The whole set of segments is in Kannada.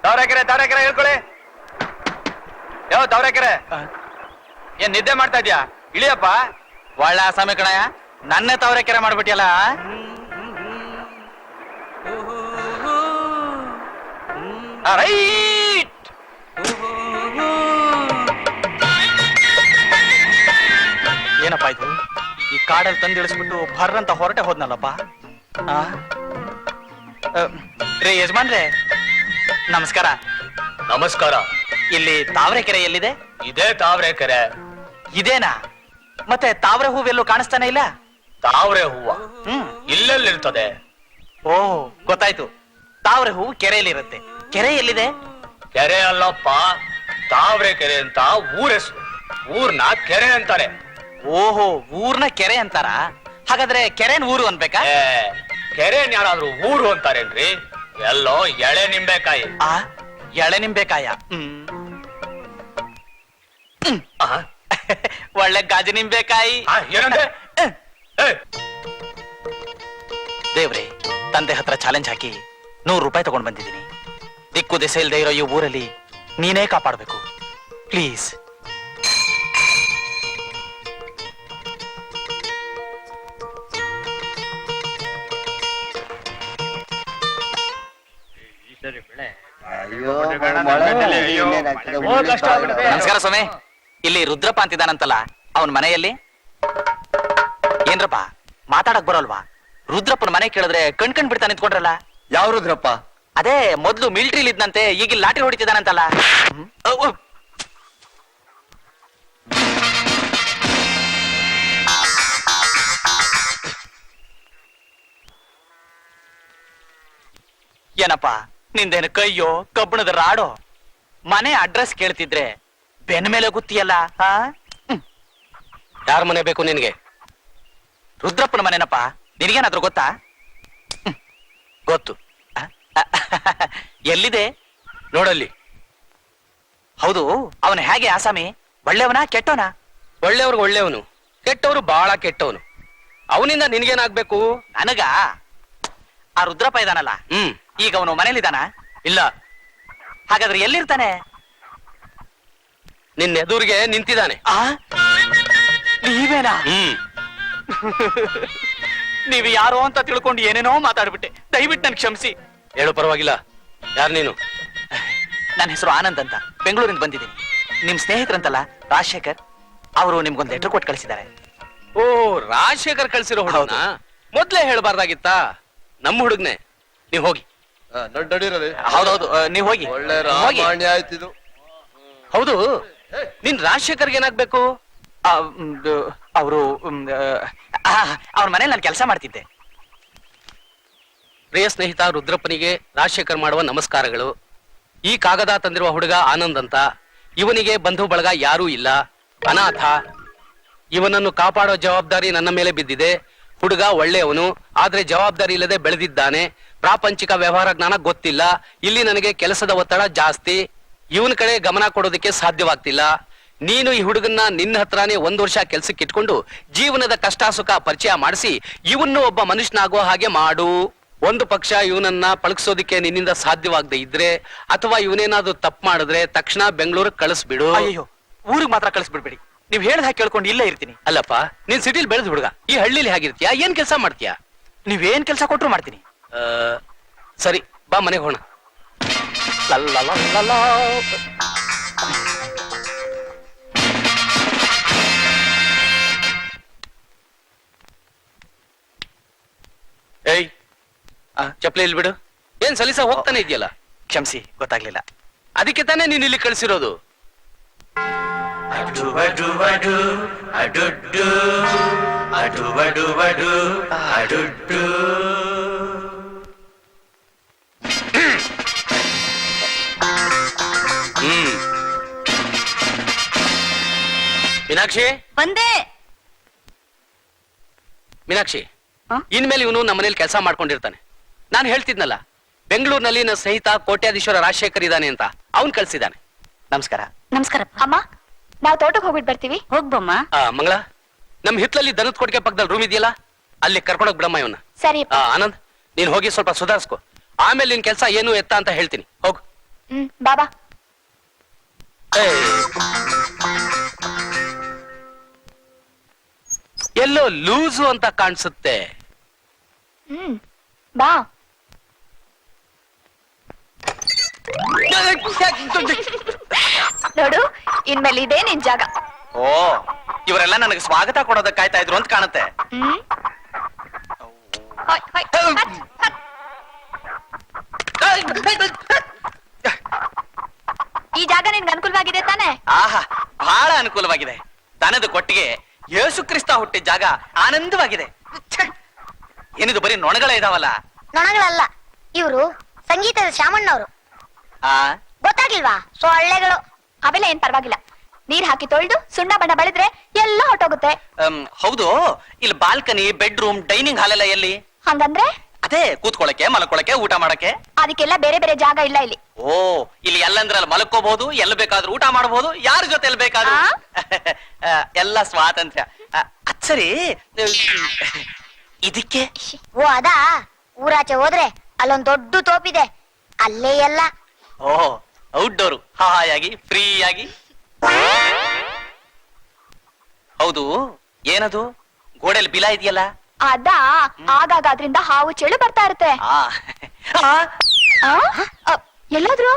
ತಾವರೆಕೆರೆ ಹೇಳ್ಕೊಳ್ಳಿ. ಯಾವ ತಾವರೆಕೆರೆ ಏನ್ ನಿದ್ದೆ ಮಾಡ್ತಾ ಇದ್ಯಾ? ಇಳಿಯಪ್ಪ. ಒಳ್ಳೆ ಆಸಾಮಿ ಕಣಯ್ಯ, ನನ್ನೇ ತಾವರೆಕೆರೆ ಮಾಡ್ಬಿಟ್ಟಿಯಲ್ಲ. ರೈಟ್. ಏನಪ್ಪಾ ಇದು? ಈ ಕಾಡಲ್ಲಿ ತಂದಿಳಿಸ್ಬಿಟ್ಟು ಭರ್ರಂತ ಹೊರಟೆ ಹೋದ್ನಲ್ಲಪ್ಪ. ರೇ ಯಜಮಾನ್ರೆ, ನಮಸ್ಕಾರ. ನಮಸ್ಕಾರ. ಇಲ್ಲಿ ತಾವರೆಕೆರೆ ಎಲ್ಲಿದೆ? ಇದೇ ತಾವರೆಕೆರೆ. ಇದೇನಾ? ಮತ್ತೆ ತಾವರೆ ಹೂವೆಲ್ಲೂ ಕಾಣಿಸ್ತಾನೆ ಇಲ್ಲ. ತಾವರೆ ಹೂವ ಇಲ್ಲೆಲ್ಲಿರ್ತದೆ? ಓಹ್, ಗೊತ್ತಾಯ್ತು. ತಾವರೆ ಹೂವು ಕೆರೆಯಲ್ಲಿರುತ್ತೆ. ಕೆರೆ ಎಲ್ಲಿದೆ? ಕೆರೆ ಅಲ್ಲಪ್ಪ, ತಾವರೆಕೆರೆ ಅಂತ ಊರ ಹೆಸರು. ಊರ್ನ ಕೆರೆ ಅಂತಾರೆ. ಓಹೋ, ಊರ್ನ ಕೆರೆ ಅಂತಾರ? ಹಾಗಾದ್ರೆ ಕೆರೆನ್ ಊರು ಅನ್ಬೇಕಾ? ಕೆರೆನ್ ಯಾರಾದ್ರೂ ಊರು ಅಂತಾರೇನ್ರಿ? ಎಲ್ಲೋ ಎಳೆ ನಿಂಬೆಕಾಯಿ. ಎಳೆ ನಿಂಬೆಕಾಯ. ಒಳ್ಳೆ ಗಾಜು ನಿಂಬೆಕಾಯಿ. ಏನಂದ್ರೆ? ದೇವ್ರೆ, ತಂದೆ ಹತ್ರ ಚಾಲೆಂಜ್ ಹಾಕಿ 100 ರೂಪಾಯಿ ತಗೊಂಡ್ ಬಂದಿದ್ದೀನಿ. ದಿಕ್ಕು ದಿಸೆ ಇಲ್ದೇ ಇರೋ ಈ ಊರಲ್ಲಿ ನೀನೇ ಕಾಪಾಡ್ಬೇಕು ಪ್ಲೀಸ್. ನಮಸ್ಕಾರ ಸ್ವಾಮಿ. ಇಲ್ಲಿ ರುದ್ರಪ್ಪ ಅಂತಿದ್ದಾನಂತಲ್ಲ, ಅವನ್ ಮನೆಯಲ್ಲಿ? ಏನ್ರಪ್ಪ ಮಾತಾಡಕ್ ಬರೋಲ್ವಾ? ರುದ್ರಪ್ಪನ ಮನೆ ಕೇಳಿದ್ರೆ ಕಣ್ ಬಿಡ್ತಾ ನಿಂತ್ಕೊಂಡ್ರಲ್ಲ. ಯಾವ ರುದ್ರಪ್ಪ? ಅದೇ ಮೊದ್ಲು ಮಿಲಿಟರಿಲಿ ಇದ್ನಂತೆ, ಈಗ ಲಾಟಿ ಹೊಡಿತಿದ್ದಾನಂತಲ್ಲ. ಏನಪ್ಪ ನಿಂದೇನು ಕೈಯೋ ಕಬ್ಬಣದ ರಾಡೋ? ಮನೆ ಅಡ್ರೆಸ್ ಕೇಳ್ತಿದ್ರೆ ಬೆನ್ನ ಮೇಲೆ ಗೊತ್ತಿಯಲ್ಲ. ಯಾರ ಮನೆ ಬೇಕು ನಿನ್ಗೆ? ರುದ್ರಪ್ಪನ ಮನೆನಪ್ಪ. ನಿನಗೇನಾದ್ರೂ ಗೊತ್ತಾ? ಗೊತ್ತು. ಎಲ್ಲಿದೆ? ನೋಡಲ್ಲಿ. ಹೌದು, ಅವನು ಹೇಗೆ ಆಸಾಮಿ? ಒಳ್ಳೆಯವನ ಕೆಟ್ಟವನ? ಒಳ್ಳೆಯವ್ರಿಗೆ ಒಳ್ಳೆಯವನು, ಕೆಟ್ಟವರು ಬಹಳ ಕೆಟ್ಟವನು. ಅವನಿಂದ ನಿನ್ಗೇನಾಗ್ಬೇಕು? ನನಗ ಆ ರುದ್ರಪ್ಪ ಇದಾನಲ್ಲ, ಈಗ ಅವನು ಮನೇಲಿದ್ದಾನ? ಇಲ್ಲ. ಹಾಗಾದ್ರೆ ಎಲ್ಲಿರ್ತಾನೆ? ನಿನ್ನ ಎದುರಿಗೆ ನಿಂತಿದ್ದಾನೆ. ನೀವೇನಾ? ನೀವು ಯಾರೋ ಅಂತ ತಿಳ್ಕೊಂಡು ಏನೇನೋ ಮಾತಾಡ್ಬಿಟ್ಟೆ. ದಯವಿಟ್ಟು ನನ್ ಕ್ಷಮಿಸಿ. ಹೇಳು, ಪರವಾಗಿಲ್ಲ. ಯಾರು ನೀನು? ನನ್ನ ಹೆಸರು ಆನಂದ್ ಅಂತ, ಬೆಂಗಳೂರಿಂದ ಬಂದಿದ್ದೀನಿ. ನಿಮ್ ಸ್ನೇಹಿತರಂತಲ್ಲ ರಾಜಶೇಖರ್, ಅವರು ನಿಮ್ಗೊಂದು ಲೆಟರ್ ಕೊಟ್ಟು ಕಳಿಸಿದ್ದಾರೆ. ಓ, ರಾಜಶೇಖರ್ ಕಳ್ಸಿರೋ ಹುಡುಗನ ಮೊದ್ಲೇ ಹೇಳ್ಬಾರ್ದಾಗಿತ್ತ? ನಮ್ಮ ಹುಡುಗ್ನೆ. ನೀವ್ ಹೋಗಿ. ಹೌದೌದು, ನೀವ್ ಹೋಗಿ. ಒಳ್ಳೆ ರಾಮಾಯಣ ಆಯ್ತಿದು. ಹೌದು, ನಿನ್ ರಾಜಶೇಖರ್ಗೆ ಏನಾಗ್ಬೇಕು? ಅವರು ಅವ್ರ ಮನೇಲಿ ನಾನು ಕೆಲಸ ಮಾಡ್ತಿದ್ದೆ. ಪ್ರಿಯ ಸ್ನೇಹಿತ ರುದ್ರಪ್ಪನಿಗೆ ರಾಜಶೇಖರ್ ಮಾಡುವ ನಮಸ್ಕಾರಗಳು. ಈ ಕಾಗದ ತಂದಿರುವ ಹುಡುಗ ಆನಂದ್ ಅಂತ. ಇವನಿಗೆ ಬಂಧು ಬಳಗ ಯಾರೂ ಇಲ್ಲ, ಅನಾಥ. ಇವನನ್ನು ಕಾಪಾಡೋ ಜವಾಬ್ದಾರಿ ನನ್ನ ಮೇಲೆ ಬಿದ್ದಿದೆ. ಹುಡುಗ ಒಳ್ಳೆಯವನು, ಆದ್ರೆ ಜವಾಬ್ದಾರಿ ಇಲ್ಲದೆ ಬೆಳೆದಿದ್ದಾನೆ. ಪ್ರಾಪಂಚಿಕ ವ್ಯವಹಾರ ಜ್ಞಾನ ಗೊತ್ತಿಲ್ಲ. ಇಲ್ಲಿ ನನಗೆ ಕೆಲಸದ ಒತ್ತಡ ಜಾಸ್ತಿ. ಇವನ ಕಡೆ ಗಮನ ಕೊಡೋದಕ್ಕೆ ಸಾಧ್ಯವಾಗ್ತಿಲ್ಲ. ನೀನು ಈ ಹುಡುಗನ್ನ ನಿನ್ನ ಹತ್ರನೇ 1 ವರ್ಷ ಕೆಲ್ಸಕ್ಕೆ ಇಟ್ಕೊಂಡು ಜೀವನದ ಕಷ್ಟ ಸುಖ ಪರಿಚಯ ಮಾಡಿಸಿ ಇವನ್ನು ಒಬ್ಬ ಮನುಷ್ಯನಾಗುವ ಹಾಗೆ ಮಾಡು. ಒಂದು ಪಕ್ಷ ಇವನನ್ನ ಪಳಗಿಸೋದಿಕ್ಕೆ ನಿನ್ನಿಂದ ಸಾಧ್ಯವಾಗದೆ ಇದ್ರೆ, ಅಥವಾ ಇವನೇನಾದ್ರೂ ತಪ್ಪು ಮಾಡಿದ್ರೆ ತಕ್ಷಣ ಬೆಂಗಳೂರಿಗೆ ಕಳಿಸ್ಬಿಡು. ಅಯ್ಯೋ, ಊರಿಗೆ ಮಾತ್ರ ಕಳಿಸ್ಬಿಡ್ಬೇಡಿ. ನೀವ್ ಹೇಳ್ದ ಹಾಗೆ ಕೇಳ್ಕೊಂಡು ಇಲ್ಲೇ ಇರ್ತೀನಿ. ಅಲ್ಲಪ್ಪ, ನೀನ್ ಸಿಟಿಲಿ ಬೆಳೆದ ಹುಡುಗ, ಈ ಹಳ್ಳಿಲಿ ಹೇಗಿರ್ತೀಯ? ಏನ್ ಕೆಲಸ ಮಾಡ್ತೀಯಾ? ನೀವೇನ್ ಕೆಲಸ ಕೊಟ್ರು ಮಾಡ್ತೀನಿ. ಸರಿ, ಬಾ ಮನೆಗೆ ಹೋಣ. ಏಯ್, ಚಪ್ಲಿ ಇಲ್ಲಿ ಬಿಡು. ಏನ್ ಸಲೀಸ ಹೋಗ್ತಾನೆ ಇದೆಯಲ್ಲ? ಕ್ಷಮಿಸಿ, ಗೊತ್ತಾಗ್ಲಿಲ್ಲ. ಅದಕ್ಕೆ ತಾನೇ ನೀನ್ ಇಲ್ಲಿ ಕಳಿಸಿರೋದು. ಮೀನಾಕ್ಷಿ, ಬಂದೆ. ಮೀನಾಕ್ಷಿ, ಇನ್ಮೇಲೆ ಇವನು ನಮ್ಮನೇಲಿ ಕೆಲಸ ಮಾಡ್ಕೊಂಡಿರ್ತಾನೆ. ನಾನು ಹೇಳ್ತಿದ್ನಲ್ಲ, ಬೆಂಗಳೂರಿನಲ್ಲಿ ನನ್ನ ಸ್ನೇಹಿತ ಕೋಟ್ಯಾಧೀಶ್ವರ ರಾಜಶೇಖರ್ ಇದ್ದಾನೆ ಅಂತ, ಅವನ್ ಕಳ್ಸಿದ್ದಾನೆ. ನಮಸ್ಕಾರ. ನಮಸ್ಕಾರ ಅಮ್ಮ. ನಾವು ತೋಟಕ್ಕೆ ಹೋಗ್ಬಿಟ್ಟು ಬರ್ತೀವಿ. ಹೋಗ್ಬಮ್ಮ. ಮಂಗಳ, ನಮ್ ಹಿತ್ಲಲ್ಲಿ ದನದ ಕೊಟ್ಟಿಗೆ ಪಕ್ಕದಲ್ಲಿ ರೂಮ್ ಇದೆಯಲ್ಲ, ಅಲ್ಲಿ ಕರ್ಕೊಂಡೋಗ್ ಬಿಡಮ್ಮ ಇವನ್ನ. ಸರಿ. ಆನಂದ್, ನೀನ್ ಹೋಗಿ ಸ್ವಲ್ಪ ಸುಧಾರಿಸ್ಕೊ. ಆಮೇಲೆ ನಿನ್ ಕೆಲ್ಸ ಏನು ಎತ್ತ ಅಂತ ಹೇಳ್ತೀನಿ. ಹೋಗು. ಬಾಬಾ. ಎಲ್ಲೋ ಲೂಸು ಅಂತ ಕಾಣಿಸುತ್ತೆ. ಬಾ. ನೋಡು, ಇನ್ಮೇಲೆ ಇದೇ ನಿನ್ ಜಾಗ. ಓ, ಇವರೆಲ್ಲ ನನಗೆ ಸ್ವಾಗತ ಕೊಡೋದಕ್ಕೆ ಕಾಯ್ತಾ ಇದ್ರು ಅಂತ ಕಾಣುತ್ತೆ. ಹೊಯ್, ಹೊಯ್, ಹತ್, ಹತ್. ಈ ಜಾಗ ನಿನ್ಗೆ ಅನುಕೂಲವಾಗಿದೆ ತಾನೆ? ಆಹಾ, ಬಹಳ ಅನುಕೂಲವಾಗಿದೆ. ದನದ ಕೊಟ್ಟಿಗೆ ಯೇಸು ಕ್ರಿಸ್ತ ಹುಟ್ಟಿದ ಜಾಗ ಆನಂದವಾಗಿದೆ. ಛೆ, ಏನಿದು ಬರೀ ನೊಣಗಳೇ ಇದಾವಲ್ಲ? ನೊಣಗಳಲ್ಲ, ಇವರು ಸಂಗೀತದ ಶಾಮಣ್ಣವರು. ಆ ಗೊತ್ತಾಗಿಲ್ವಾ? ಸೊಳ್ಳೆಗಳು. ಅವೆಲ್ಲ ಏನ್ ಪರವಾಗಿಲ್ಲ. ನೀರ್ ಹಾಕಿ ತೊಳೆದು ಸುಣ್ಣ ಬಣ್ಣ ಬಳಿದ್ರೆ ಎಲ್ಲ ಹೊಟ್ಟೋಗುತ್ತೆ. ಹೌದು, ಇಲ್ಲಿ ಬಾಲ್ಕನಿ, ಬೆಡ್ರೂಮ್, ಡೈನಿಂಗ್ ಹಾಲ್ ಎಲ್ಲ ಎಲ್ಲಿ? ಹಂಗಂದ್ರೆ ಅದೇ ಕೂತ್ಕೊಳಕ್ಕೆ, ಮಲ್ಕೊಳಕ್ಕೆ, ಊಟ ಮಾಡಕ್ಕೆ. ಅದಕ್ಕೆಲ್ಲ ಬೇರೆ ಬೇರೆ ಜಾಗ ಇಲ್ಲ ಇಲ್ಲಿ. ಓ, ಇಲ್ಲಿ ಎಲ್ಲಂದ್ರಲ್ಲಿ ಮಲ್ಕೋಬಹುದು, ಎಲ್ಲಿ ಬೇಕಾದ್ರೂ ಊಟ ಮಾಡಬಹುದು, ಯಾರ ಜೊತೆ ಎಲ್ಲಿ ಬೇಕಾದ್ರೂ. ಎಲ್ಲ ಸ್ವಾತಂತ್ರ್ಯ. ಅಚ್ಚರಿ, ಇದಕ್ಕೆ ಓ ಅದಾ, ಊರಾಚೆ ಹೋದ್ರೆ ಅಲ್ಲೊಂದ್ ದೊಡ್ಡ ತೋಪಿದೆ, ಅಲ್ಲೇ ಎಲ್ಲ. ಓ, ಔಟ್ಡೋರು, ಹಾಯಾಗಿ ಫ್ರೀಯಾಗಿ. ಹೌದು, ಏನದು ಗೋಡೆಯಲ್ಲಿ ಬಿಲ ಇದೆಯಲ್ಲ? ಅದಾ, ಆಗಾಗ ಅದ್ರಿಂದ ಹಾವು ಚೆಳು ಬರ್ತಾ ಇರುತ್ತೆ. ಆ, ಆ, ಎಲ್ಲಾದ್ರು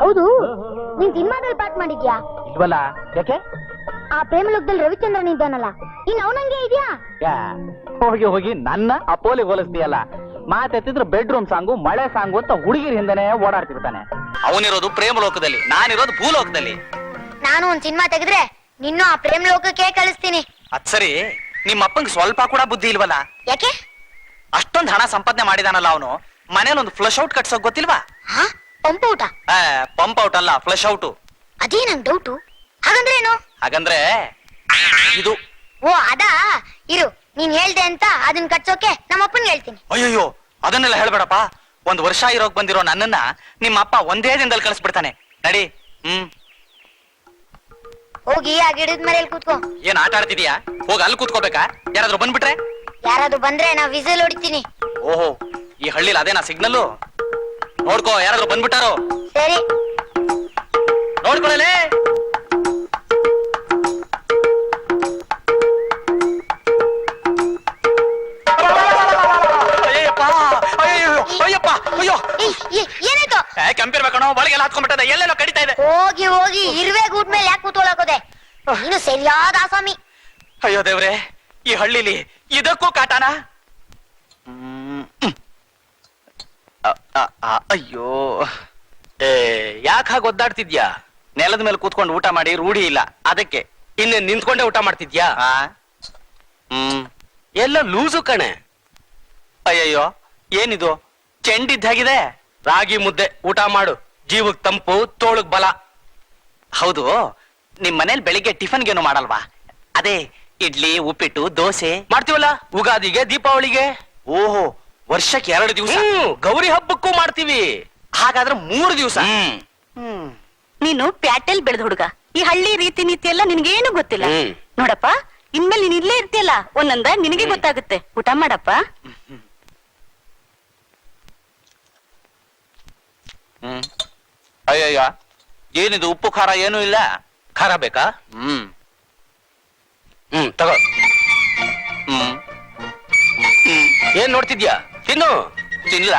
ಹೌದು, ನೀನ್ ಸಿನಿಮಾದಲ್ಲಿ ಪಾಠ ಮಾಡಿದ್ಯಾ? ಇಲ್ವಲ್ಲ, ಯಾಕೆ? ಆ ಪ್ರೇಮಲೋಕದಲ್ಲಿ ರವಿಚಂದ್ರನ್ ಇದ್ದಾನಲ್ಲ, ಇನ್ ಅವನಂಗೆ ಇದ್ಯಾ? ಹೋಗಿ ಹೋಗಿ ನನ್ನ ಅಪೋಲಿಗೆ ಹೋಲಿಸ್ತೀಯಲ್ಲ. ಮಾತೆತ್ತಿದ್ರು ಬೆಡ್ರೂಮ್ ಸಾಂಗು, ಮಳೆ ಸಾಂಗು ಅಂತ ಹುಡುಗಿರ ಹಿಂದೆನೆ ಓಡಾಡ್ತಿರ್ತಾನೆ. ಅವನಿರೋದು ಪ್ರೇಮ ಲೋಕದಲ್ಲಿ, ನಾನಿರೋದು ಭೂಲೋಕದಲ್ಲಿ. ನಾನು ಒಂದ್ ಸಿನಿಮಾ ತೆಗೆದ್ರೆ ನಿನ್ನೂ ಆ ಪ್ರೇಮಲೋಕಕ್ಕೆ ಕಳಿಸ್ತೀನಿ. ಅದ್ ಸರಿ, ನಿಮ್ಮ ಅಪ್ಪಂಗೆ ಸ್ವಲ್ಪ ಕೂಡ ಬುದ್ಧಿ ಇಲ್ವಲ್ಲ? ಯಾಕೆ? ಅಷ್ಟೊಂದ್ ಹಣ ಸಂಪಾದನೆ ಮಾಡಿದಾನಲ್ಲ ಅವನು, ಮನೇಲಿ ಒಂದು ಫ್ಲಶ್ ಔಟ್ ಕಟ್ಸೋಕ್ ಗೊತ್ತಿಲ್ವಾ? ಹಾ, ಪಂಪ್ ಔಟ? ಪಂಪ್ ಔಟ್ ಅಲ್ಲ, ಫ್ಲಶ್ ಔಟ್. ಅದೇ ನಂಗ್ ಡೌಟು. ಹಾಗಂದ್ರೆ ಏನು? ಹಾಗಂದ್ರೆ ಇದು. ಓ ಅದಾ, ಇರು, ನೀನ್ ಹೇಳ್ದೆ ಅಂತ ಅದನ್ನ ಕಟ್ಸೋಕೆ ನಮ್ಮಪ್ಪನ್ಗೆ ಹೇಳ್ತೀನಿ. ಅಯ್ಯಯ್ಯೋ, ಅದನ್ನೆಲ್ಲ ಹೇಳ್ಬೇಡಪ್ಪ. ಒಂದ್ ವರ್ಷ ಇರೋಕ್ ಬಂದಿರೋ ನನ್ನನ್ನ ನಿಮ್ಮ ಅಪ್ಪ ಒಂದೇ ದಿನದಲ್ಲಿ ಕಳಿಸ್ಬಿಡ್ತಾನೆ. ನಡಿ. ಹೋಗಿ ಆ ಗಿಡದ ಮರೆಯಲ್ಲಿ ಕೂತ್ಕೋ. ಏನ್ ಆಟ ಆಡ್ತಿದ್ಯಾ? ಹೋಗಿ ಅಲ್ಲಿ ಕೂತ್ಕೋಬೇಕಾ? ಯಾರಾದ್ರೂ ಬಂದ್ಬಿಟ್ರೆ? ಯಾರಾದ್ರೂ ಬಂದ್ರೆ ನಾ ವಿಸಿಲ್ ಹೊಡಿತೀನಿ. ಓಹೋ, ಈ ಹಳ್ಳಿಲಿ ಅದೇನಾ ಸಿಗ್ನಲ್ಲು? ನೋಡ್ಕೋ, ಯಾರಾದ್ರೂ ಬಂದ್ಬಿಟ್ಟಾರೋ? ಸರಿ. ನೋಡ್ಕೊಳ್ಳಲೇ. ಅಯ್ಯಪ್ಪ, ಅಯ್ಯಪ್ಪ, ಅಯ್ಯೋ, ಏನಾಯ್ತು? ಕೆಂಪಿರ್ಬೇಕಣೋ, ಒಳಗೆಲ್ಲ ಹತ್ಕೊಂಡ್ಬಿಟ್ಟದೆ, ಎಲ್ಲೆಲ್ಲೋ ಕಡಿತಾ ಇದೆ. ಹೋಗಿ ಹೋಗಿ ಇರುವೆ ಗೂಡ್ ಮೇಲೆ ಯಾಕೆ ಕೂತ್ಕೊಳ್ಳೋಕೋದೆ? ನೀನು ಸರಿಯಾದ ಆಸಾಮಿ. ಅಯ್ಯೋ ದೇವ್ರೆ, ಈ ಹಳ್ಳಿಲಿ ಇದಕ್ಕೂ ಕಾಟಾನ? ಅಯ್ಯೋ, ಯಾಕೆ ಹಾಗೆ ಒದ್ದಾಡ್ತಿದ್ಯಾ? ನೆಲದ ಮೇಲೆ ಕೂತ್ಕೊಂಡು ಊಟ ಮಾಡಿ ರೂಢಿ ಇಲ್ಲ, ಅದಕ್ಕೆ. ಇನ್ನೇ ನಿಂತ್ಕೊಂಡೆ ಊಟ ಮಾಡ್ತಿದ್ಯಾ? ಎಲ್ಲ ಲೂಸು ಕಣೆ. ಅಯ್ಯಯ್ಯೋ, ಏನಿದು ಚೆಂಡಿದ್ದಾಗಿದೆ? ರಾಗಿ ಮುದ್ದೆ ಊಟ ಮಾಡು, ಜೀವಕ್ ತಂಪು, ತೋಳಗ್ ಬಲ. ಹೌದು, ನಿಮ್ ಮನೇಲಿ ಬೆಳಿಗ್ಗೆ ಟಿಫನ್ಗೇನು ಮಾಡಲ್ವಾ? ಅದೇ ಇಡ್ಲಿ, ಉಪ್ಪಿಟ್ಟು, ದೋಸೆ ಮಾಡ್ತೀವಲ್ಲ, ಉಗಾದಿಗೆ, ದೀಪಾವಳಿಗೆ. ಓಹೋ, ವರ್ಷಕ್ಕೆ 2 ದಿವಸ. ಗೌರಿ ಹಬ್ಬಕ್ಕೂ ಮಾಡ್ತೀವಿ. ಹಾಗಾದ್ರೆ 3 ದಿವಸ. ನೀನು ಪ್ಯಾಟೆಲ್ ಬೆಳೆದ ಹುಡುಗ, ಈ ಹಳ್ಳಿ ರೀತಿ ನೀತಿ ಎಲ್ಲ ನಿನ್ಗೇನು ಗೊತ್ತಿಲ್ಲ. ನೋಡಪ್ಪ, ಇನ್ಮೇಲೆ ನೀನ್ ಇಲ್ಲೇ ಇರ್ತೀಯಲ್ಲ, ಒಂದೊಂದ ನಿನಗೆ ಗೊತ್ತಾಗುತ್ತೆ. ಊಟ ಮಾಡಪ್ಪ. ಅಯ್ಯಯ್ಯ, ಏನಿದು ಉಪ್ಪು ಖಾರ ಏನೂ ಇಲ್ಲ? ಖಾರ ಬೇಕಾ? ತಗೋ. ಏನ್ ನೋಡ್ತಿದ್ಯಾ? ತಿನ್ನು. ತಿನ್ಲ?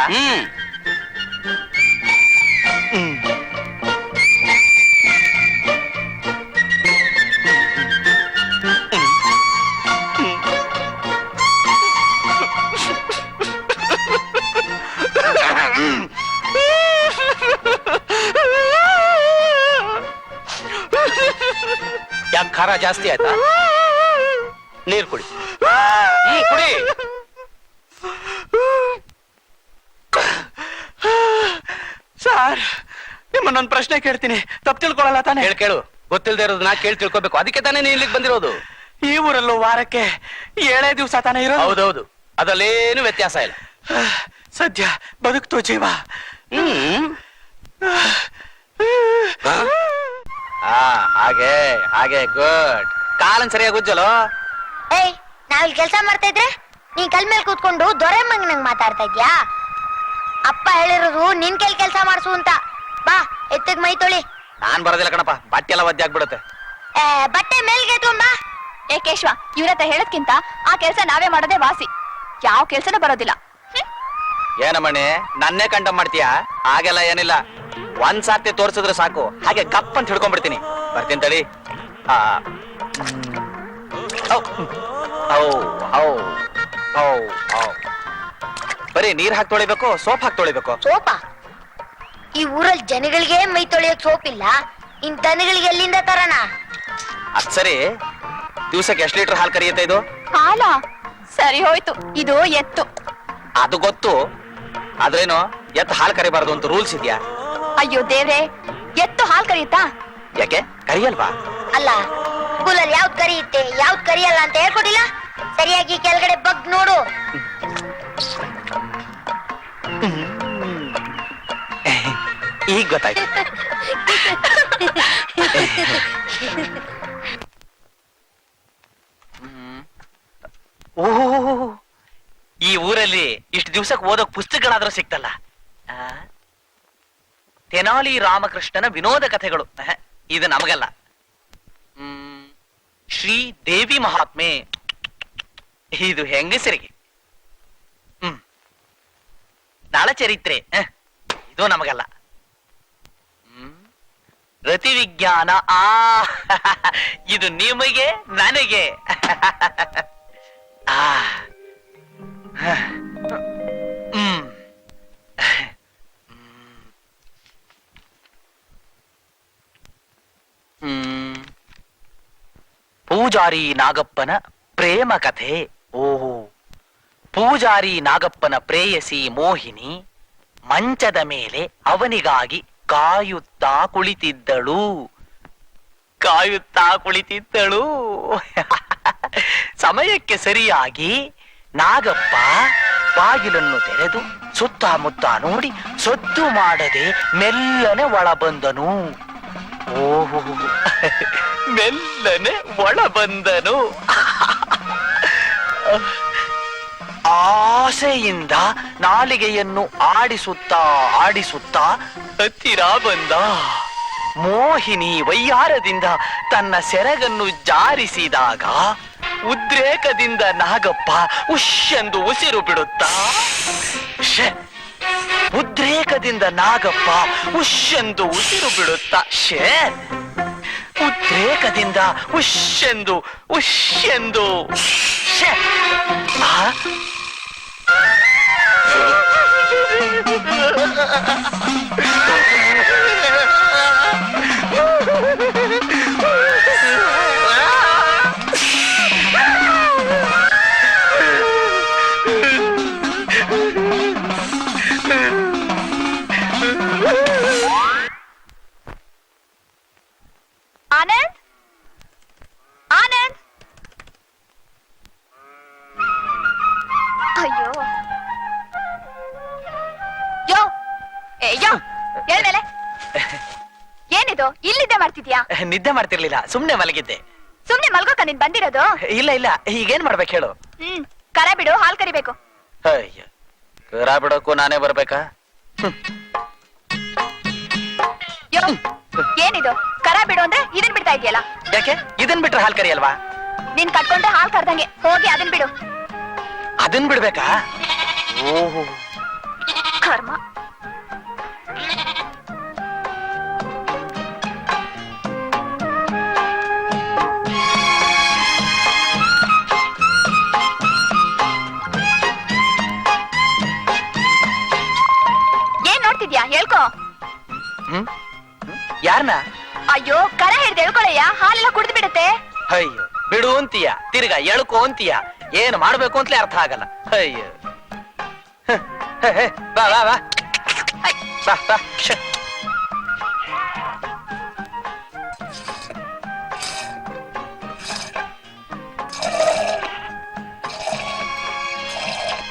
ಯಾಕೆ ಖಾರ ಜಾಸ್ತಿ ಆಯ್ತಾ? ನೀರ್ ಕುಡಿ. ಕುಡಿ. ಸರ್, ನಿಮ್ಮನ್ನೊಂದು ಪ್ರಶ್ನೆ ಕೇಳ್ತೀನಿ, ತಪ್ಪು ತಿಳ್ಕೊಳ್ಳಲ್ಲ ತಾನೆ? ಕೇಳು. ಗೊತ್ತಿಲ್ದೇ ಇರೋದು ನಾ ಕೇಳಿ ತಿಳ್ಕೊಬೇಕು. ಅದಕ್ಕೆ ತಾನೇ ನೀನ್ ಇಲ್ಲಿಗೆ ಬಂದಿರೋದು. ಈ ಊರಲ್ಲೂ ವಾರಕ್ಕೆ 7 ದಿವಸ ತಾನೇ ಇರೋದು? ಹೌದೌದು, ಅದರಲ್ಲೇನು ವ್ಯತ್ಯಾಸ ಇಲ್ಲ. ಸದ್ಯ ಬದುಕ್ತು ಜೀವ. ಹಾಗೆ ಹಾಗೆ ಗುಡ್. ಕಾಲನ್ ಸರಿಯಾಗಿ ಉಜ್ಜಲು. ಏಯ್ ನಾವಿಲ್ಲಿ ಕೆಲಸ ಮಾಡ್ತಾ ಇದ್ರೆ ನೀ ಕಲ್ ಮೇಲೆ ಕೂತ್ಕೊಂಡು ದೊರೆ ಮಂಗನಂಗ್ ಮಾತಾಡ್ತಾ ಇದ್ಯಾ? ಅಪ್ಪ ಹೇಳಿರೋದು ನಿನ್ ಕೈಲಿ ಕೆಲಸ ಮಾಡ್ಸು ಅಂತ. ಬಾ ಎತ್ತಗ್ ಮೈ ತೊಳಿ. ನಾನ್ ಬರೋದಿಲ್ಲ ಕಣಪ್ಪ, ಬಟ್ಟೆ ಎಲ್ಲ ಒದ್ದೆ ಆಗ್ಬಿಡುತ್ತೆ. ಬಟ್ಟೆ ಮೇಲ್ಗೆ ಎತ್ಕೊಂಬಾ. ಏ ಕೇಶವ, ಇವ್ರ ಹತ್ರ ಹೇಳದ್ಕಿಂತ ಆ ಕೆಲ್ಸ ನಾವೇ ಮಾಡೋದೇ ವಾಸಿ. ಯಾವ ಕೆಲ್ಸನೂ ಬರೋದಿಲ್ಲ. ಏನಮ್ಮಣ್ಣಿ ನನ್ನೇ ಕಂಡಮ್ ಮಾಡ್ತೀಯಾ? ಹಾಗೆಲ್ಲ ಏನಿಲ್ಲ, ಒಂದ್ ಸಾರ್ತಿ ತೋರ್ಸಿದ್ರೆ ಸಾಕು, ಹಾಗೆ ಗಪ್ ಅಂತ ಹಿಡ್ಕೊಂಡ್ಬಿಡ್ತೀನಿ. ಬರ್ತೀನಿ ತಡಿ. ಬರೀ ನೀರ್ ಹಾಕಿ ತೊಳಿಬೇಕು, ಸೋಪ್ ಹಾಕಿ ತೊಳಿಬೇಕು? ಸೋಪ? ಈ ಊರಲ್ಲಿ ಜನಗಳಿಗೆ ಮೈ ತೊಳೆಯೋಕ್ ಸೋಪ್ ಇಲ್ಲ, ಇನ್ ದನಗಳಿಗೆ ಎಲ್ಲಿಂದ ತರೋಣ? ಅದ್ ಸರಿ, ದಿವ್ಸಕ್ಕೆ ಎಷ್ಟು ಲೀಟರ್ ಹಾಲು ಕರಿಯುತ್ತೆ ಇದು? ಹಾಲ ಸರಿ ಹೋಯ್ತು, ಇದು ಎತ್ತು. ಅದು ಗೊತ್ತು, ಆದ್ರೇನು ಎತ್ತು ಹಾಲು ಕರಿಬಾರ್ದು ಅಂತ ರೂಲ್ಸ್ ಇದೆಯಾ? ಅಯ್ಯೋ ದೇವ್ರೆ, ಎತ್ತು ಹಾಲ್ ಕರಿಯುತ್ತಾ? ಯಾಕೆ ಕರಿಯಲ್ವಾ? ಅಲ್ಲ, ಸ್ಕೂಲಲ್ಲಿ ಯಾವ್ದ್ ಕರಿಯುತ್ತೆ ಯಾವ್ದ್ ಕರಿಯಲ್ಲ ಅಂತ ಹೇಳ್ಕೊಟ್ಟಿಲ್ಲ. ಸರಿಯಾಗಿ ಕೆಳಗಡೆ ಬಗ್ ನೋಡು. ಈಗ ಗೊತ್ತಾಯ್ತು. ಓಹ್, ಈ ಊರಲ್ಲಿ ಇಷ್ಟು ದಿವ್ಸಕ್ಕೆ ಓದೋಕ್ ಪುಸ್ತಕಗಳಾದ್ರೂ ಸಿಕ್ತಲ್ಲ. ತೆನಾಲಿ ರಾಮಕೃಷ್ಣನ ವಿನೋದ ಕಥೆಗಳು, ಇದು ನಮಗಲ್ಲ. ಶ್ರೀ ದೇವಿ ಮಹಾತ್ಮೆ, ಇದು ಹೆಂಗಸರಿಗೆ. ನಳಚರಿತ್ರೆ, ಇದು ನಮಗಲ್ಲ. ರತಿ ವಿಜ್ಞಾನ, ಇದು ನಿಮಗೆ ನನಗೆ. ಪೂಜಾರಿ ನಾಗಪ್ಪನ ಪ್ರೇಮ ಕಥೆ. ಓಹೋ, ಪೂಜಾರಿ ನಾಗಪ್ಪನ ಪ್ರೇಯಸಿ ಮೋಹಿನಿ ಮಂಚದ ಮೇಲೆ ಅವನಿಗಾಗಿ ಕಾಯುತ್ತಾ ಕುಳಿತಿದ್ದಳು. ಸಮಯಕ್ಕೆ ಸರಿಯಾಗಿ ನಾಗಪ್ಪ ಬಾಗಿಲನ್ನು ತೆರೆದು ಸುತ್ತಮುತ್ತ ನೋಡಿ ಸದ್ದು ಮಾಡದೆ ಮೆಲ್ಲನೆ ಒಳ ಬಂದನು. ಓಹೋ, ಮೆಲ್ಲನೆ ಒಳ ಬಂದನು. ಆಸೆಯಿಂದ ನಾಲಿಗೆಯನ್ನು ಆಡಿಸುತ್ತಾ ಹತ್ತಿರ ಬಂದ. ಮೋಹಿನಿ ವಯ್ಯಾರದಿಂದ ತನ್ನ ಸೆರಗನ್ನು ಜಾರಿಸಿದಾಗ ಉದ್ರೇಕದಿಂದ ನಾಗಪ್ಪ ಉಶ್ಯೆಂದು ಉಸಿರು ಬಿಡುತ್ತಾ ಉದ್ರೇಕದಿಂದ ನಾಗಪ್ಪ ಉಶ್ಯೆಂದು ಉಸಿರು ಬಿಡುತ್ತಾ ಉದ್ರೇಕದಿಂದ ಉಶ್ಯೆಂದು ಆನಂದ್, ಆನಂದ್, ಅಯ್ಯೋ ಯೋ, ಯೋ ಹೇಳ್ಮೇಲೆ. ಏನಿದು ಇಲ್ಲಿದ್ದೆ ಮಾಡ್ತಿದ್ಯಾ? ನಿದ್ದೆ ಮಾಡ್ತಿರ್ಲಿಲ್ಲ, ಸುಮ್ನೆ ಮಲಗಿದ್ದೆ. ಸುಮ್ನೆ ಮಲ್ಗೋಕ ನೀನ್ ಬಂದಿರೋದು? ಇಲ್ಲ, ಈಗೇನ್ ಮಾಡ್ಬೇಕು ಹೇಳು? ಕರ ಬಿಡು, ಹಾಲ್ ಕರಿಬೇಕು. ಅಯ್ಯ, ಕರ ಬಿಡೋಕು ನಾನೇ ಬರ್ಬೇಕಾ? ಯೋ, ಏನಿದು ಕರ ಬಿಡು ಅಂದ್ರೆ ಇದನ್ ಬಿಡ್ತಾ ಇದೆಯಲ್ಲ? ಯಾಕೆ ಇದನ್ ಬಿಟ್ರೆ ಹಾಲ್ ಕರಿಯಲ್ವಾ? ನೀನ್ ಕಟ್ಕೊಂಡ್ರೆ ಹಾಲ್ ಕರ್ದಂಗೆ, ಹೋಗಿ ಅದನ್ ಬಿಡು. ಅದನ್ ಬಿಡ್ಬೇಕಾ? ಓಹೋ, ಕರ್ಮ. ಏನ್ ನೋಡ್ತಿದ್ಯಾ? ಹೇಳ್ಕೊ. ಯಾರನ್ನ? ಅಯ್ಯೋ, ಕರ ಹಿಡ್ದು ಹೇಳ್ಕೊಳಯ್ಯ, ಹಾಲೆಲ್ಲ ಕುಡ್ದು ಬಿಡುತ್ತೆ. ಅಯ್ಯೋ, ಬಿಡು ಅಂತೀಯ, ತಿರ್ಗಾ ಎಳ್ಕೊ ಅಂತೀಯ, ಏನ್ ಮಾಡ್ಬೇಕು ಅಂತಲೇ ಅರ್ಥ ಆಗಲ್ಲ. ಅಯ್ಯೋ, ಬಾ ಬಾ ಬಾ ಬಾ ಬಾ.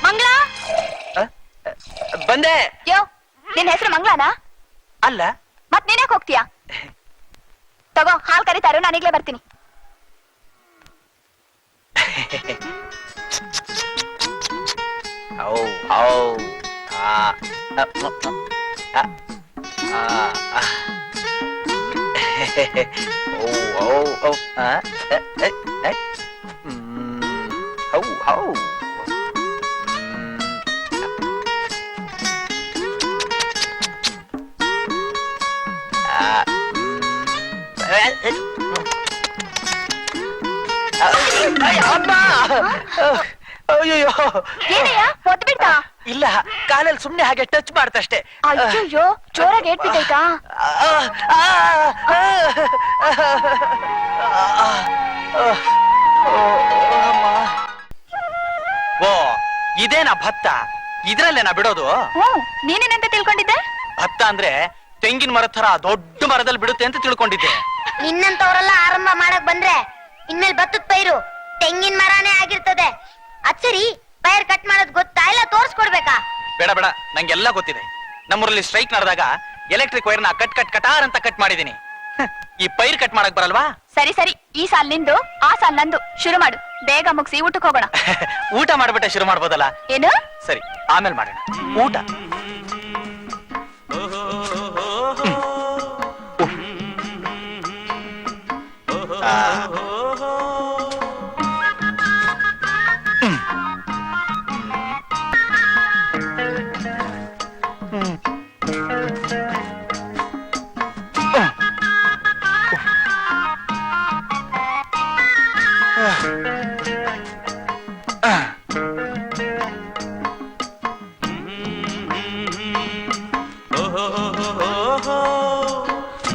ಮಂಗಳ, ಬಂದೆ. ಯೋ, ನಿನ್ ಹೆಸರು ಮಂಗಳನಾ? ಅಲ್ಲ, ಮತ್ ನೀನ್ಯಾಕ್ ಹೋಗ್ತೀಯಾ? ತಗೋ, ಕರೀತಾರೋ ನಾನೀಗ್ಲೇ ಬರ್ತೀನಿ. ಔ ಔ ಆ ಅ, ಅ, ಆ, ಆ. ಔ ಔ ಔ ಆ, ಎ, ಎ, ಎ. ಔ ಔ ಅಯ್ಯೋ ಏನಯ್ಯ ಹೊತ್ತು ಬಿಡ್ತಾ? ಇಲ್ಲ, ಕಾಲಲ್ಲಿ ಸುಮ್ನೆ ಹಾಗೆ ಟಚ್ ಮಾಡ್ತಷ್ಟೇ. ಅಯ್ಯೋ ಜೋರಾಗಿ ಏಟ್ಬಿಟ್ಟೈತಾ? ಓ ಇದೇನಾ ಭತ್ತ? ಇದ್ರಲ್ಲೇನಾ ಬಿಡೋದು? ಹ್ಮ್, ನೀನೇನಂತ ತಿಳ್ಕೊಂಡಿದ್ದೆ? ಭತ್ತ ಅಂದ್ರೆ ತೆಂಗಿನ ಮರದ ತರ ದೊಡ್ಡ ಮರದಲ್ಲಿ ಬಿಡುತ್ತೆ ಅಂತ ತಿಳ್ಕೊಂಡಿದ್ದೆ. ನಿನ್ನಂತವ್ರೆಲ್ಲ ಆರಂಭ ಮಾಡಕ್ ಬಂದ್ರೆ ಇನ್ಮೇಲೆ ಭತ್ತದ ಪೈರು ತೆಂಗಿನ ಮರನೇ ಆಗಿರ್ತದೆ. ಅದ್ ಸರಿ, ಪೈರ್ ಕಟ್ ಮಾಡೋದ್ ಗೊತ್ತಾ ಇಲ್ಲ ತೋರ್ಸ್ಕೊಡ್ಬೇಕಾ? ಬೇಡ ಬೇಡ, ನಂಗೆಲ್ಲ ಗೊತ್ತಿದೆ. ನಮ್ಮೂರಲ್ಲಿ ಸ್ಟ್ರೈಕ್ ನಡೆದಾಗ ಎಲೆಕ್ಟ್ರಿಕ್ ವೈರ್ನ ಕಟಾರ್ ಅಂತ ಕಟ್ ಮಾಡಿದೀನಿ. ಈ ಪೈರ್ ಕಟ್ ಮಾಡಕ್ ಬರಲ್ವಾ? ಸರಿ ಸರಿ, ಈ ಸಾಲ್ ನಿಂದು, ಆ ಸಾಲ್ ನಂದು. ಶುರು ಮಾಡು, ಬೇಗ ಮುಗಿಸಿ ಊಟಕ್ಕೆ ಹೋಗೋಣ. ಊಟ ಮಾಡ್ಬಿಟ್ಟೆ ಶುರು ಮಾಡ್ಬೋದಲ್ಲ? ಏನು? ಸರಿ, ಆಮೇಲೆ ಮಾಡೋಣ ಊಟ.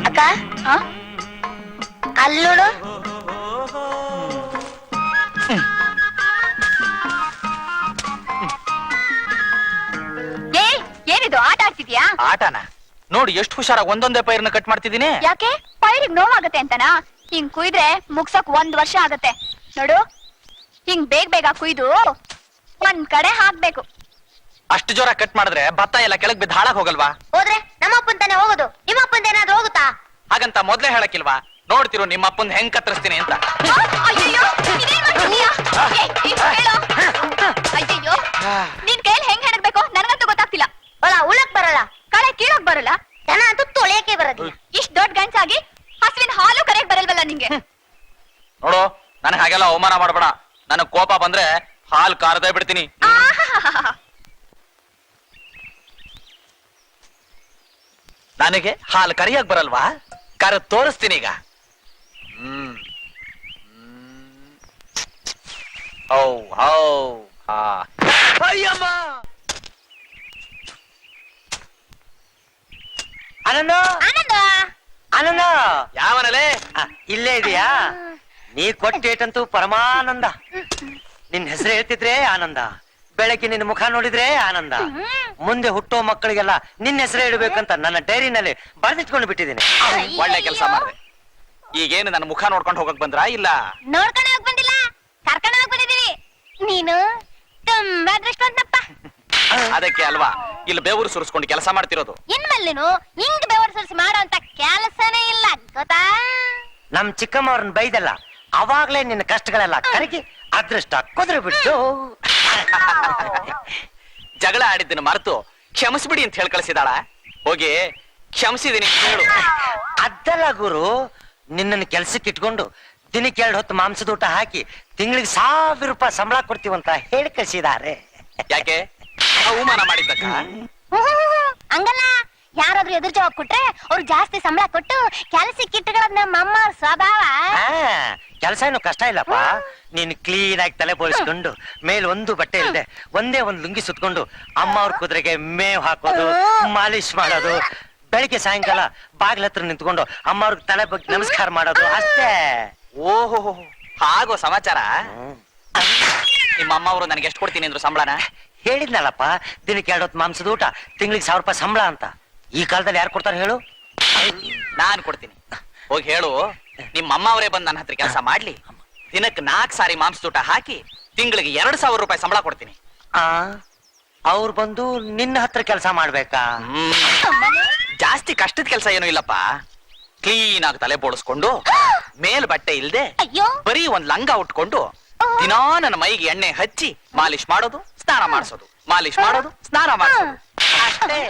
ಅಕ್ಕ, ಆ? ಅಲ್ಲೋಡು. ಏನಿದು, ಆಟ ಆಡ್ತಿದ್ಯಾ? ಆಟನ ನೋಡಿ, ಎಷ್ಟು ಹುಷಾರಾಗಿ ಒಂದೊಂದೇ ಪೈರ್ನ ಕಟ್ ಮಾಡ್ತಿದ್ದೀನಿ. ಯಾಕೆ? ಪೈರಿಗೆ ನೋವಾಗತ್ತೆ ಅಂತನಾ? ಹಿಂಗ್ ಕುಯ್ದ್ರೆ ಮುಗ್ಸಕ್ 1 ವರ್ಷ ಆಗತ್ತೆ ನೋಡು. ಹಿಂಗ್ ಬೇಗ ಬೇಗ ಕುಯ್ದು ಒಂದ್ ಕಡೆ ಹಾಕ್ಬೇಕು. ಅಷ್ಟು ಜೋರ ಕಟ್ ಮಾಡಿದ್ರೆ ಭತ್ತ ಎಲ್ಲ ಕೆಳಗ್ ಬಿದ್ದು ಹಾಳಾಗ್ ಹೋಗಲ್ವಾ? ಹೋದ್ರೆ ನಮ್ಮಪ್ಪನ್ ತಾನೆ ಹೋಗೋದು, ನಿಮ್ಮಪ್ಪನ್ ಏನಾದ್ರು ಹೋಗುತ್ತಾ? ಹಾಗಂತ ಮೊದ್ಲೇ ಹೇಳಕ್ಕಿಲ್ವಾ? ನೋಡ್ತಿರು ನಿಮ್ಮ ಅಪ್ಪನ್ ಹೆಂಗ್ ಕತ್ತರಿಸ್ತೀನಿ ಅಂತ. ಆ, ಅಯ್ಯಯ್ಯೋ, ಇದೇನ್ ಮಾಡ್ತಿದೀಯ? ಹೇಳು. ಅಯ್ಯಯ್ಯೋ, ನಿನ್ ಕೈಯಲ್ಲಿ ಹೆಂಗ್ ಹೆಣಗ್ಬೇಕು ನನಗಂತೂ ಗೊತ್ತಾಗ್ತಿಲ್ಲ. ಹೊಲ ಉಳಕ್ ಬರಲ್ಲ, ಕಳೆ ಕೀಳಕ್ ಬರಲ್ಲ, ದನ ಅಂತೂ ತೊಳೆಯಕ್ಕೆ ಬರೋದಿಲ್ಲ. ಇಷ್ಟ್ ದೊಡ್ಡ ಗಂಚಾಗಿ ಹಸುವಿನ ಹಾಲು ಕರೆಯಕ್ ಬರಲ್ವಲ್ಲ ನಿಂಗೆ? ನೋಡು, ನನಗ್ ಹಾಗೆಲ್ಲ ಅವಮಾನ ಮಾಡ್ಬೇಡ. ನನಗ್ ಕೋಪ ಬಂದ್ರೆ ಹಾಲ್ ಕಾರದೇ ಬಿಡ್ತೀನಿ. ಆಹಾಹಾಹಾ. ನನಗೆ ಹಾಲು ಕರಿಯಕ್ ಬರಲ್ವಾ? ಕರ ತೋರಿಸ್ತೀನಿ ಈಗ. ಔ ಔ ಆ. ಅಯ್ಯಮ್ಮ! ಆನಂದ ಆನಂದ, ಆನಂದ ಯಾವನಲೇ? ಇಲ್ಲೇ ಇದೆಯಾ? ನೀ ಕೊಟ್ಟೇಟಂತೂ ಪರಮಾನಂದ. ನಿನ್ ಹೆಸರು ಹೇಳ್ತಿದ್ರೆ ಆನಂದ, ಬೆಳಗ್ಗೆ ನಿನ್ನ ಮುಖ ನೋಡಿದ್ರೆ ಆನಂದ. ಮುಂದೆ ಹುಟ್ಟೋ ಮಕ್ಕಳಿಗೆಲ್ಲ ನಿನ್ನ ಹೆಸರೇ ಇಡಬೇಕಂತ ನನ್ನ ಡೈರಿನಲ್ಲಿ ಬರೆದಿಟ್ಕೊಂಡು ಬಿಟ್ಟಿದ್ದೀನಿ. ಒಳ್ಳೆ ಕೆಲಸ ಮಾಡಿದೆ. ಈಗೇನು ನನ್ನ ಮುಖ ನೋಡ್ಕೊಂಡು ಹೋಗಕ್ ಬಂದ್ರಾ ಇಲ್ಲ? ನೋಡ್ಕೊಂಡು ಹೋಗ್ ಬಂದಿಲ್ಲ, ಕರ್ಕೊಂಡು ಹೋಗ್ ಬಂದಿದೀವಿ. ನೀನು ತುಂಬಾ ಅದೃಷ್ಟವಂತಪ್ಪ. ಅದಕ್ಕೆ ಅಲ್ವಾ ಇಲ್ಲಿ ಬೇವರು ಸುರಿಸ್ಕೊಂಡು ಕೆಲಸ ಮಾಡ್ತಿರೋದು. ಇನ್ಮೇಲೆ ನೀನು ಹಿಂಗ್ ಬೆವರು ಸುರಿಸಿ ಮಾಡೋ ಅಂತ ಕೆಲಸನೇ ಇಲ್ಲ ಗೊತ್ತಾ? ನಮ್ ಚಿಕ್ಕಮ್ಮವ್ರನ್ನ ಬೈದಲ್ಲ, ಅವಾಗ್ಲೇ ನಿನ್ನ ಕಷ್ಟಗಳೆಲ್ಲ ಕರಗಿ ಅದೃಷ್ಟ ಕುದುರೆ ಬಿಟ್ಟು ಜಗಳ ಆಡಿದ್ದನ್ನು ಮರೆತು ಕ್ಷಮಿಸ್ಬಿಡಿ ಅಂತ ಹೇಳಿ ಕಳಿಸಿದಾಳ. ಹೋಗಿ ಕ್ಷಮಿಸಿದೀನಿ ಹೇಳು. ಅದಲ್ಲ ಗುರು, ನಿನ್ನನ್ನು ಕೆಲ್ಸಕ್ಕೆ ಇಟ್ಕೊಂಡು ದಿನಕ್ಕೆ 2 ಹೊತ್ತು ಮಾಂಸದ ಊಟ ಹಾಕಿ ತಿಂಗಳಿಗೆ 1000 ರೂಪಾಯಿ ಸಂಬಳ ಕೊಡ್ತೀವಂತ ಹೇಳಿ ಕಳಿಸಿದ್ದಾರೆ. ಯಾಕೆ? ಅವಮಾನ ಮಾಡಿದ್ದಕ್ಕ? ಹಂಗಲ್ಲ, ಯಾರಾದ್ರೂ ಎದುರು ಜವಾಬ್ ಕೊಟ್ರೆ ಅವ್ರು ಜಾಸ್ತಿ ಸಂಬಳ ಕೊಟ್ಟು ಕೆಲಸಕ್ಕೆ ಇಟ್ಟುಕೊಳ್ಳೋದ್ ನಮ್ಮ ಅಮ್ಮ ಸ್ವಭಾವ. ಕೆಲಸ ಏನು ಕಷ್ಟ ಇಲ್ಲಪ್ಪ. ನೀನು ಕ್ಲೀನ್ ಆಗಿ ತಲೆ ಬೋಳಿಸ್ಕೊಂಡು ಮೇಲೆ ಒಂದು ಬಟ್ಟೆ ಇಲ್ಲದೆ ಒಂದೇ ಒಂದು ಲುಂಗಿ ಸುತ್ಕೊಂಡು ಅಮ್ಮ ಅವ್ರ ಕುದುರೆಗೆ ಮೇವ್ ಹಾಕೋದು, ಮಾಲಿಶ್ ಮಾಡೋದು, ಬೆಳಿಗ್ಗೆ ಸಾಯಂಕಾಲ ಬಾಗ್ಲ ಹತ್ರ ನಿಂತ್ಕೊಂಡು ಅಮ್ಮ ಅವ್ರಿಗೆ ತಲೆ ಬಗ್ಗೆ ನಮಸ್ಕಾರ ಮಾಡೋದು ಅಷ್ಟೇ. ಓಹೋ, ಹಾಗೋ ಸಮಾಚಾರ. ನಿಮ್ಮ ಅಮ್ಮ ಅವರು ನನಗೆ ಎಷ್ಟು ಕೊಡ್ತೀನಿ ಅಂದ್ರು ಸಂಬಳನ? ಹೇಳಿದ್ನಲ್ಲಪ್ಪ, ದಿನಕ್ಕೆ 2 ಹೊತ್ತು ಮಾಂಸದ ಊಟ ತಿಂಗಳಿಗೆ 1000 ರೂಪಾಯಿ ಸಂಬಳ ಅಂತ. ಈ ಕಾಲದಲ್ಲಿ ಯಾರು ಕೊಡ್ತಾರೆ ಹೇಳು? ನಾನ್ ಕೊಡ್ತೀನಿ. ಹೋಗಿ ಹೇಳು, ನಿಮ್ಮ ಅಮ್ಮ ಅವರೇ ಬಂದು ನನ್ನ ಹತ್ರ ಕೆಲಸ ಮಾಡ್ಲಿ, ದಿನಕ್ಕೆ 4 ಸಾರಿ ಮಾಂಸದ ಊಟ ಹಾಕಿ ತಿಂಗಳಿಗೆ 2000 ರೂಪಾಯಿ ಸಂಬಳ ಕೊಡ್ತೀನಿ. ಅವ್ರು ಬಂದು ನಿನ್ನ ಹತ್ರ ಕೆಲಸ ಮಾಡ್ಬೇಕಾ? ಜಾಸ್ತಿ ಕಷ್ಟದ ಕೆಲಸ ಏನೂ ಇಲ್ಲಪ್ಪ. ಕ್ಲೀನ್ ಆಗಿ ತಲೆ ಬೋಳಿಸ್ಕೊಂಡು ಮೇಲ್ ಬಟ್ಟೆ ಇಲ್ದೆ ಅಯ್ಯೋ ಬರೀ ಒಂದ್ ಲಂಗ ಉಟ್ಕೊಂಡು ದಿನಾ ನನ್ನ ಮೈಗೆ ಎಣ್ಣೆ ಹಚ್ಚಿ ಮಾಲಿಶ್ ಮಾಡೋದು ಸ್ನಾನ ಮಾಡಿಸೋದು ಮಾಲಿಶ್ ಮಾಡೋದು ಸ್ನಾನ ಮಾಡಿಸೋದು ಅಷ್ಟೇ